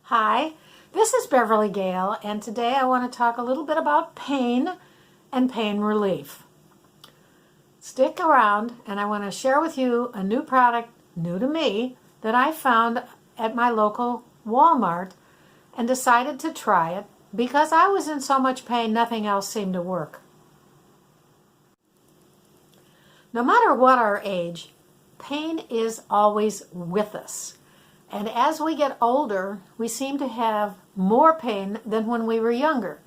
Hi, this is Beverly Gale, and today I want to talk a little bit about pain and pain relief. Stick around, and I want to share with you a new product, new to me, that I found at my local Walmart and decided to try it because I was in so much pain nothing else seemed to work. No matter what our age, pain is always with us. And as we get older, we seem to have more pain than when we were younger.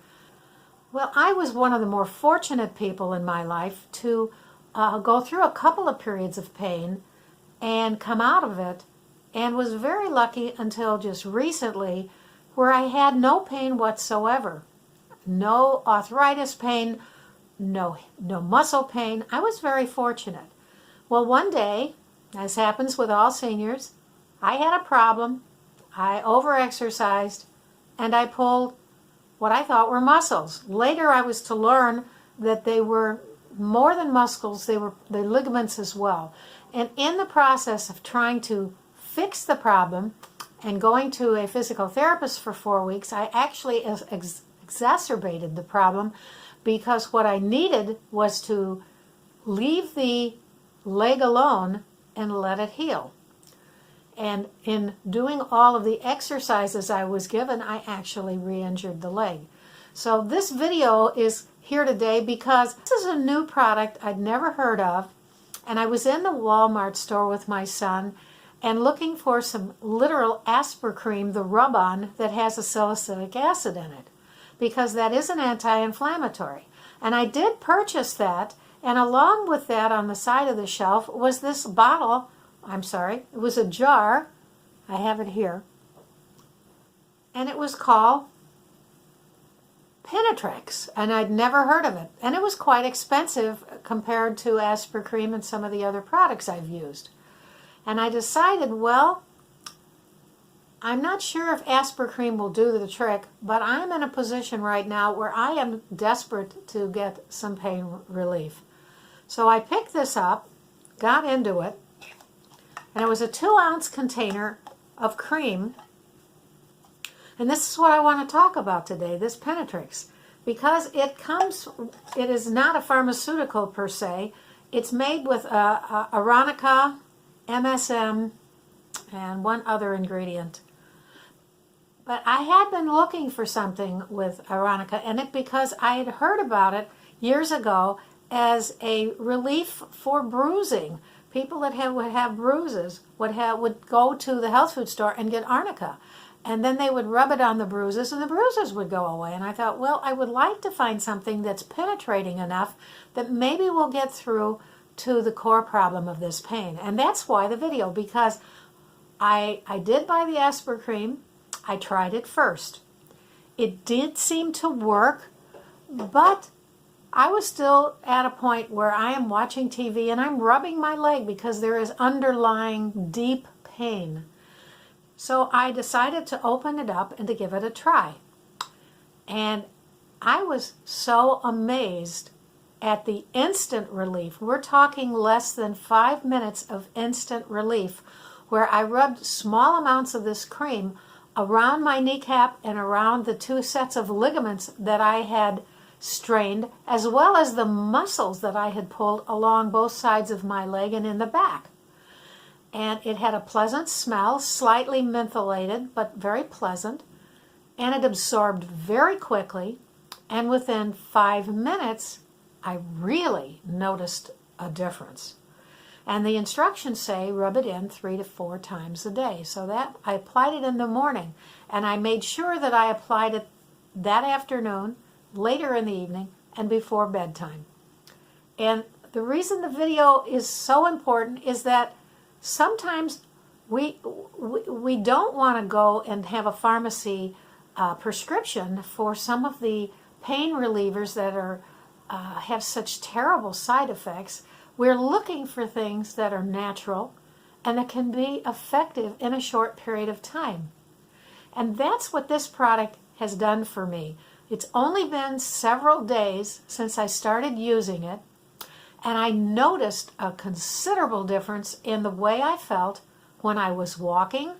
Well, I was one of the more fortunate people in my life to go through a couple of periods of pain and come out of it, and was very lucky until just recently where I had no pain whatsoever. No arthritis pain, no muscle pain. I was very fortunate. Well, one day, as happens with all seniors, I had a problem. I overexercised and I pulled what I thought were muscles. Later I was to learn that they were more than muscles, they were the ligaments as well. And in the process of trying to fix the problem and going to a physical therapist for 4 weeks, I actually exacerbated the problem because what I needed was to leave the leg alone and let it heal. And in doing all of the exercises I was given, I actually re-injured the leg. So this video is here today because this is a new product I'd never heard of. And I was in the Walmart store with my son and looking for some literal Aspercreme, the rub-on that has a salicylic acid in it, because that is an anti-inflammatory. And I did purchase that, and along with that on the side of the shelf was this bottle. It was a jar, I have it here, and it was called Penetrex, and I'd never heard of it. And it was quite expensive compared to Aspercreme and some of the other products I've used. And I decided, well, I'm not sure if Aspercreme will do the trick, but I'm in a position right now where I am desperate to get some pain relief. So I picked this up, got into it, and it was a 2-ounce container of cream. And this is what I want to talk about today, this Penetrex. Because it is not a pharmaceutical per se. It's made with Aronica, MSM, and one other ingredient. But I had been looking for something with Aronica in it because I had heard about it years ago as a relief for bruising. People that would have bruises would go to the health food store and get arnica, and then they would rub it on the bruises, and the bruises would go away. And I thought, well, I would like to find something that's penetrating enough that maybe we'll get through to the core problem of this pain. And that's why the video, because I did buy the Aspercreme. I tried it first. It did seem to work, but I was still at a point where I am watching TV and I'm rubbing my leg because there is underlying deep pain. So I decided to open it up and to give it a try. And I was so amazed at the instant relief. We're talking less than 5 minutes of instant relief, where I rubbed small amounts of this cream around my kneecap and around the 2 sets of ligaments that I had strained, as well as the muscles that I had pulled along both sides of my leg and in the back. And it had a pleasant smell, slightly mentholated, but very pleasant, and it absorbed very quickly, and within 5 minutes I really noticed a difference. And the instructions say rub it in 3 to 4 times a day. So that I applied it in the morning, and I made sure that I applied it that afternoon, later in the evening, and before bedtime. And the reason the video is so important is that sometimes we don't want to go and have a pharmacy prescription for some of the pain relievers that have such terrible side effects. We're looking for things that are natural and that can be effective in a short period of time. And that's what this product has done for me. It's only been several days since I started using it, and I noticed a considerable difference in the way I felt when I was walking,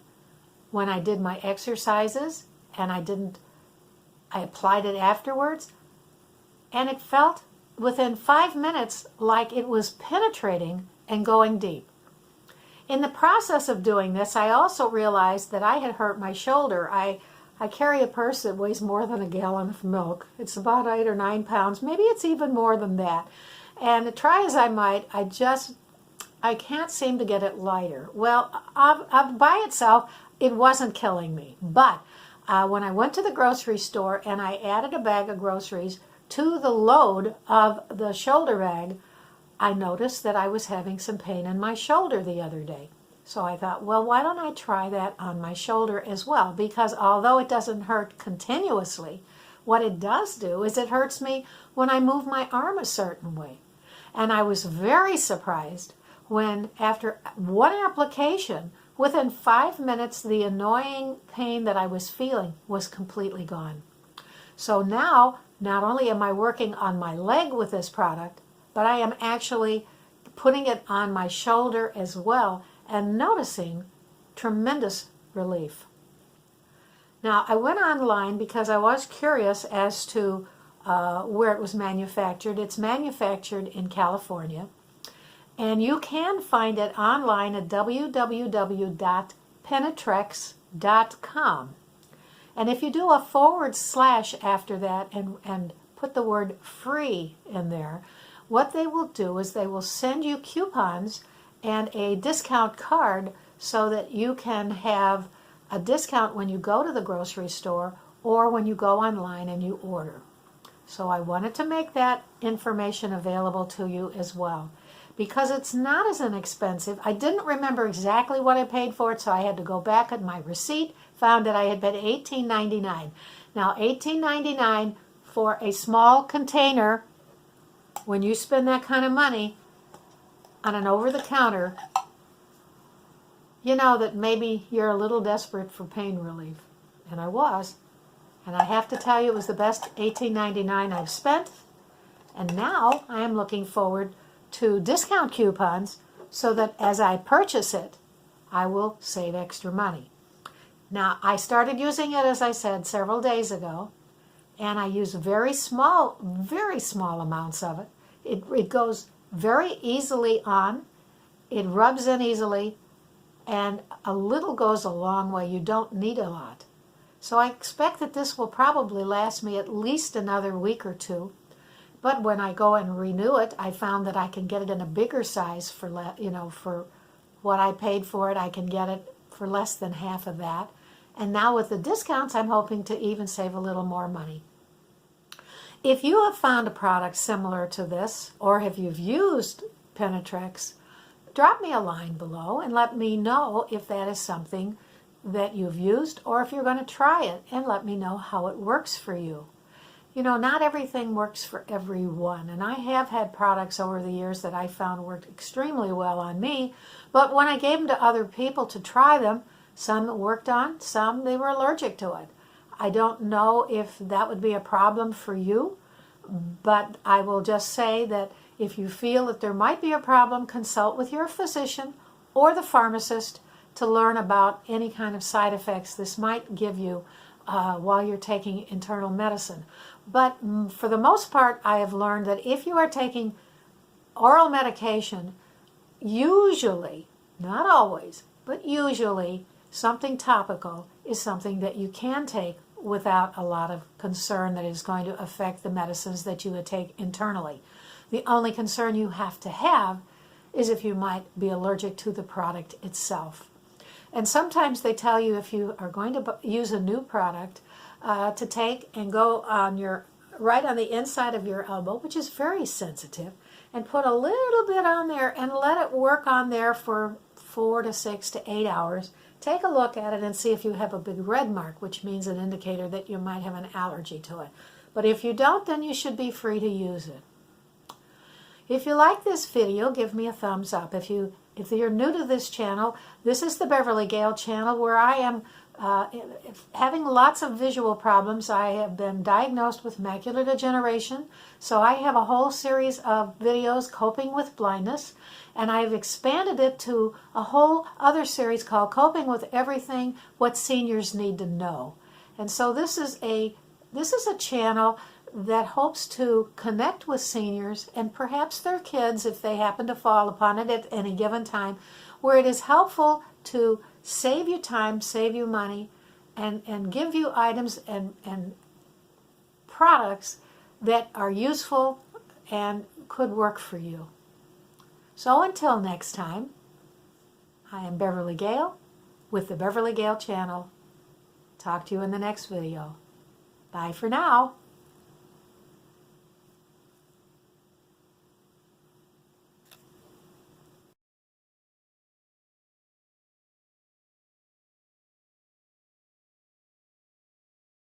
when I did my exercises, and I applied it afterwards, and it felt within 5 minutes like it was penetrating and going deep. In the process of doing this, I also realized that I had hurt my shoulder. I carry a purse that weighs more than a gallon of milk. It's about 8 or 9 pounds. Maybe it's even more than that. And try as I might, I can't seem to get it lighter. Well, by itself, it wasn't killing me. But when I went to the grocery store and I added a bag of groceries to the load of the shoulder bag, I noticed that I was having some pain in my shoulder the other day. So I thought, well, why don't I try that on my shoulder as well? Because although it doesn't hurt continuously, what it does do is it hurts me when I move my arm a certain way. And I was very surprised when, after one application, within 5 minutes, the annoying pain that I was feeling was completely gone. So now, not only am I working on my leg with this product, but I am actually putting it on my shoulder as well and noticing tremendous relief. Now, I went online because I was curious as to where it was manufactured. It's manufactured in California, and you can find it online at www.penetrex.com. And if you do a / after that and put the word free in there, what they will do is they will send you coupons and a discount card so that you can have a discount when you go to the grocery store or when you go online and you order. So I wanted to make that information available to you as well, because it's not as inexpensive. I didn't remember exactly what I paid for it, so I had to go back at my receipt, found that I had paid $18.99. Now, $18.99 for a small container, when you spend that kind of money on an over-the-counter, you know that maybe you're a little desperate for pain relief. And I was. And I have to tell you, it was the best $18.99 I've spent. And now I am looking forward to discount coupons so that as I purchase it, I will save extra money. Now, I started using it, as I said, several days ago, and I use very small amounts of it. It goes very easily on, it rubs in easily, and a little goes a long way. You don't need a lot. So I expect that this will probably last me at least another week or two. But when I go and renew it, I found that I can get it in a bigger size for what I paid for it. I can get it for less than half of that. And now with the discounts, I'm hoping to even save a little more money. If you have found a product similar to this, or if you've used Penetrex, drop me a line below and let me know if that is something that you've used, or if you're going to try it, and let me know how it works for you. You know, not everything works for everyone, and I have had products over the years that I found worked extremely well on me, but when I gave them to other people to try them, some it worked on, some they were allergic to it. I don't know if that would be a problem for you, but I will just say that if you feel that there might be a problem, consult with your physician or the pharmacist to learn about any kind of side effects this might give you while you're taking internal medicine. But for the most part, I have learned that if you are taking oral medication, usually, not always, but usually, something topical is something that you can take without a lot of concern that is going to affect the medicines that you would take internally. The only concern you have to have is if you might be allergic to the product itself. And sometimes they tell you, if you are going to use a new product, to take and go on right on the inside of your elbow, which is very sensitive, and put a little bit on there and let it work on there for 4 to 6 to 8 hours. Take a look at it and see if you have a big red mark, which means an indicator that you might have an allergy to it. But if you don't, then you should be free to use it. If you like this video, give me a thumbs up. If you're new to this channel, this is the Beverly Gale channel, where I am having lots of visual problems. I have been diagnosed with macular degeneration, so I have a whole series of videos coping with blindness, and I've expanded it to a whole other series called Coping with Everything What Seniors Need to Know. And so this is a channel that hopes to connect with seniors and perhaps their kids if they happen to fall upon it at any given time, where it is helpful to save you time, save you money, and give you items and products that are useful and could work for you. So until next time, I am Beverly Gale with the Beverly Gale Channel. Talk to you in the next video. Bye for now.